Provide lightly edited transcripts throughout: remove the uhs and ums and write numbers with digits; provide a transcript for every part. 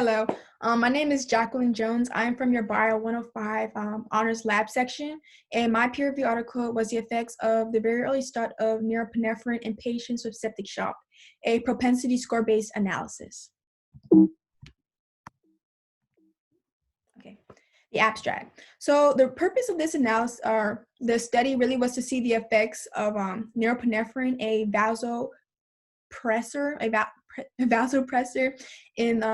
Hello, my name is Jacqueline Jones. I'm from your Bio 105 Honors Lab section, and my peer review article was the effects of the very early start of norepinephrine in patients with septic shock, a propensity score-based analysis. Okay, the abstract. So the purpose of this analysis, or the study, really was to see the effects of norepinephrine, a vasopressor in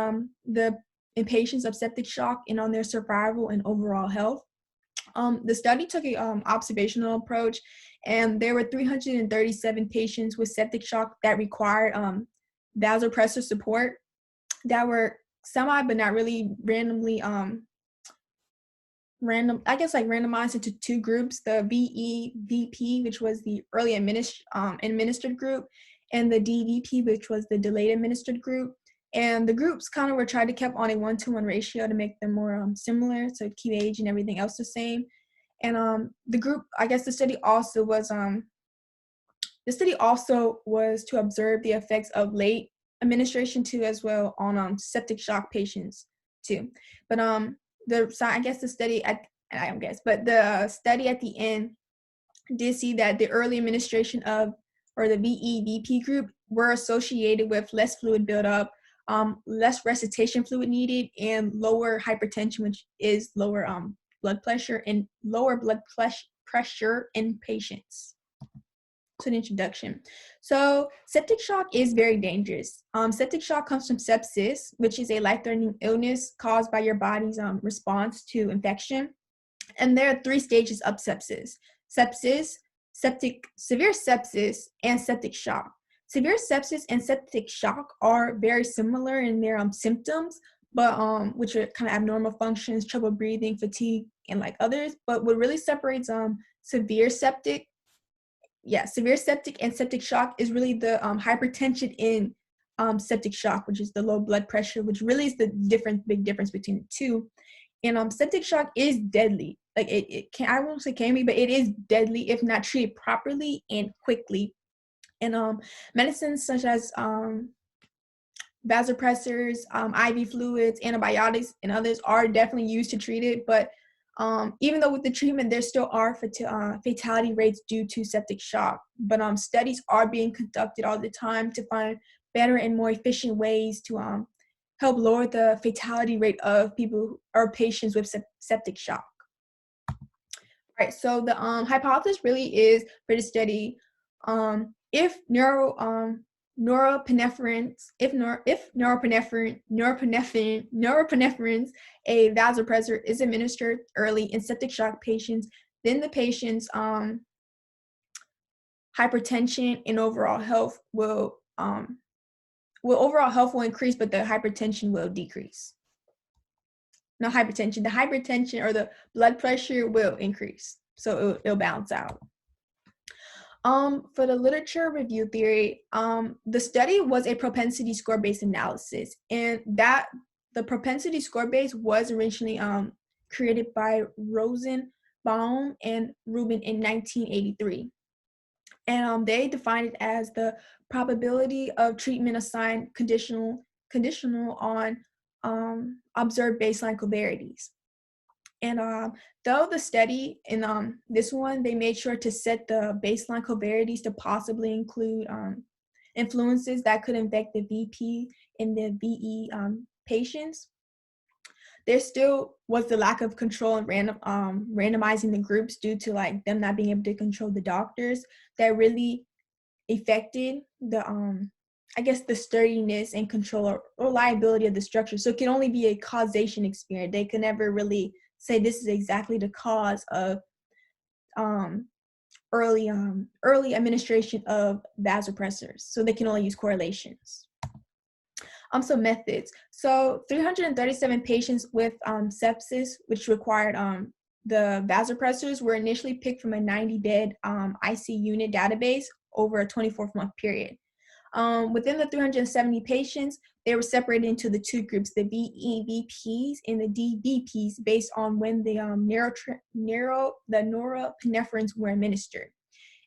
patients of septic shock and on their survival and overall health. The study took a observational approach, and there were 337 patients with septic shock that required vasopressor support that were semi but not really randomized into two groups: the VE-VP, which was the early administered group, and the DVP, which was the delayed administered group. And the groups kind of were tried to keep on a 1-to-1 ratio to make them more similar, so keep age and everything else the same. And the study also was to observe the effects of late administration too, as well, on septic shock patients too. But the study at the end did see that the early administration of, or the VE-VP group, were associated with less fluid buildup, less resuscitation fluid needed, and lower hypertension, which is lower blood pressure, and lower blood pressure in patients. So, an introduction. So, septic shock is very dangerous. Septic shock comes from sepsis, which is a life-threatening illness caused by your body's response to infection. And there are 3 stages of sepsis: severe sepsis, and septic shock. Severe sepsis and septic shock are very similar in their symptoms, but which are kind of abnormal functions, trouble breathing, fatigue, and like others. But what really separates severe septic and septic shock is really the hypertension in septic shock, which is the low blood pressure, which really is the big difference between the two. And septic shock is deadly. Like I won't say can be, but it is deadly if not treated properly and quickly. And medicines such as vasopressors, IV fluids, antibiotics, and others are definitely used to treat it. But even though with the treatment, there still are fatality rates due to septic shock. But studies are being conducted all the time to find better and more efficient ways to help lower the fatality rate of people or patients with septic shock. All right, so the hypothesis really is for the study, if norepinephrine, a vasopressor, is administered early in septic shock patients, then the patient's hypertension and overall health will increase, but the hypertension will decrease. Not hypertension. The hypertension or the blood pressure will increase, so it'll balance out. For the literature review theory, the study was a propensity score-based analysis, and that the propensity score-based was originally created by Rosenbaum and Rubin in 1983. And they defined it as the probability of treatment assigned conditional on observed baseline covariates. And though the study in this one, they made sure to set the baseline covariates to possibly include influences that could affect the VP and the VE patients, there still was the lack of control and randomizing the groups due to like them not being able to control the doctors that really affected the the sturdiness and control or reliability of the structure. So it can only be a causation experience. They can never really say this is exactly the cause of early administration of vasopressors. So they can only use correlations. So methods. So 337 patients with sepsis, which required the vasopressors, were initially picked from a 90-bed IC unit database over a 24-month period. Within the 370 patients, they were separated into the two groups, the VE-VPs and the DVPs, based on when the norepinephrines were administered.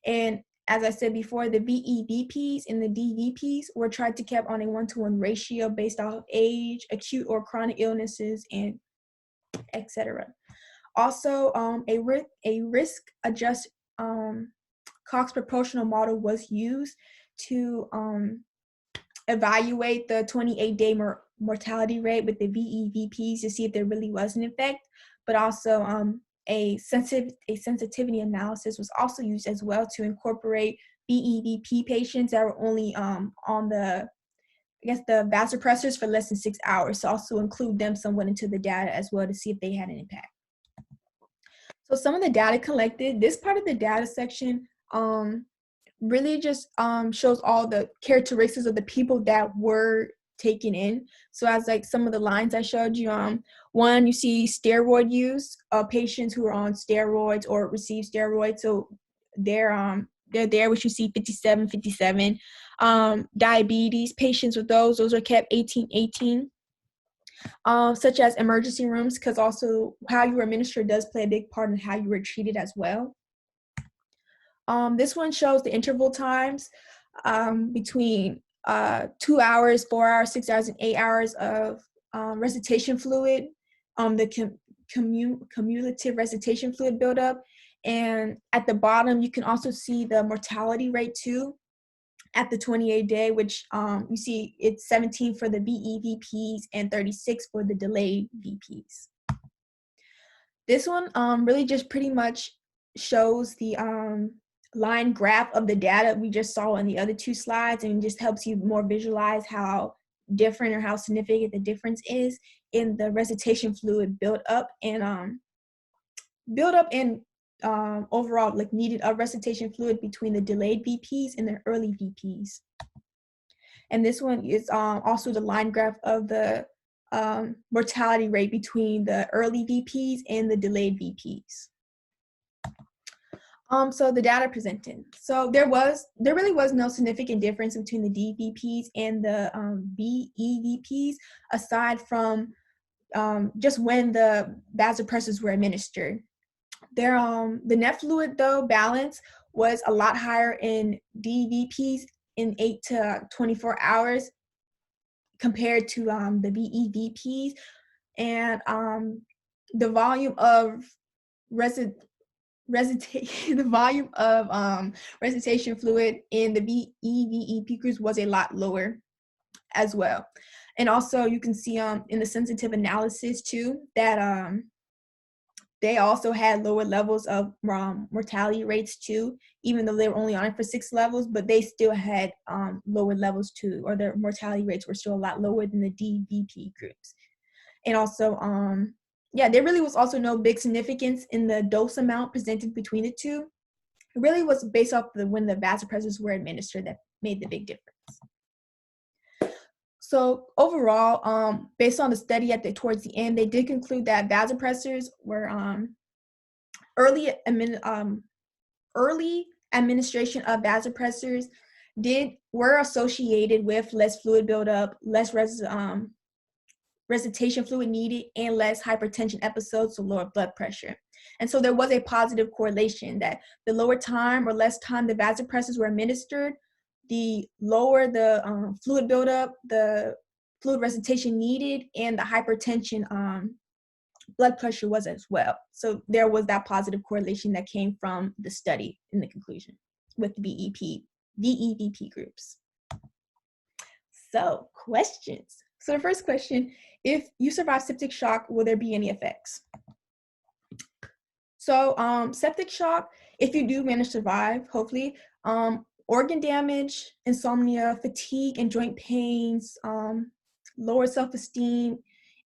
And as I said before, the VEVPs and the DVPs were tried to keep on a 1-to-1 ratio based off of age, acute or chronic illnesses, and etc. Also, a risk-adjusted Cox proportional model was used to evaluate the 28-day mortality rate with the VEVPs to see if there really was an effect, but also a sensitivity analysis was also used as well to incorporate VEVP patients that were only on the vasopressors for less than 6 hours, so also include them somewhat into the data as well to see if they had an impact. So some of the data collected, this part of the data section really just shows all the characteristics of the people that were taken in. So as like some of the lines I showed you, one, you see steroid use, patients who are on steroids or receive steroids. So they're there, which you see 57. Diabetes, patients with those are kept 18. Such as emergency rooms, because also how you were administered does play a big part in how you were treated as well. This one shows the interval times between 2 hours, 4 hours, 6 hours, and 8 hours of resuscitation fluid, the cumulative resuscitation fluid buildup. And at the bottom, you can also see the mortality rate too at the 28-day, which you see it's 17 for the VEVPs and 36 for the delayed VPs. This one really just pretty much shows the line graph of the data we just saw in the other two slides, and just helps you more visualize how different or how significant the difference is in the resuscitation fluid build up and overall like needed of resuscitation fluid between the delayed VPs and the early VPs. And this one is also the line graph of the mortality rate between the early VPs and the delayed VPs. So the data presented. So there really was no significant difference between the DVPs and the VEVPs, aside from just when the vasopressors were administered. The net fluid though balance was a lot higher in DVPs in 8 to 24 hours compared to the VEVPs, and the volume of resuscitation fluid in the VEVP groups was a lot lower as well. And also you can see in the sensitive analysis too that they also had lower levels of mortality rates too, even though they were only on it for 6 levels, but they still had lower levels too, or their mortality rates were still a lot lower than the DVP groups. And also, there really was also no big significance in the dose amount presented between the two. It really was based off when the vasopressors were administered that made the big difference. So overall, based on the study towards the end, they did conclude that vasopressors were early administration of vasopressors were associated with less fluid buildup, less resuscitation fluid needed, and less hypertension episodes, so lower blood pressure. And so there was a positive correlation that the lower time or less time the vasopressors were administered, the lower the fluid buildup, the fluid resuscitation needed, and the hypertension blood pressure was as well. So there was that positive correlation that came from the study in the conclusion with the VEVP groups. So questions. So the first question, if you survive septic shock, will there be any effects? So septic shock, if you do manage to survive, hopefully, organ damage, insomnia, fatigue, and joint pains, lower self-esteem,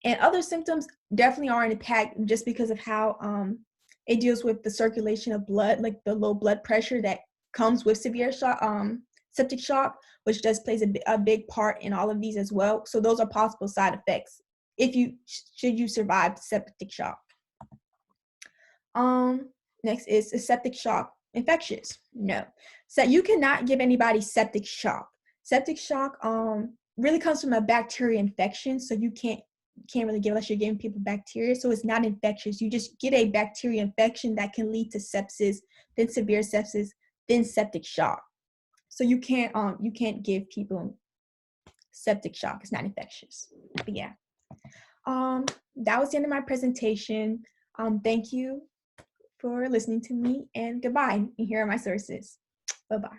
and other symptoms definitely are an impact just because of how it deals with the circulation of blood, like the low blood pressure that comes with severe shock, septic shock, which does plays a big part in all of these as well. So those are possible side effects should you survive septic shock. Next is septic shock infectious? No. So you cannot give anybody septic shock. Septic shock really comes from a bacteria infection, so you can't really give unless you're giving people bacteria. So it's not infectious. You just get a bacteria infection that can lead to sepsis, then severe sepsis, than septic shock. So you can't give people septic shock. It's not infectious. But yeah. That was the end of my presentation. Thank you for listening to me, and goodbye. And here are my sources. Bye-bye.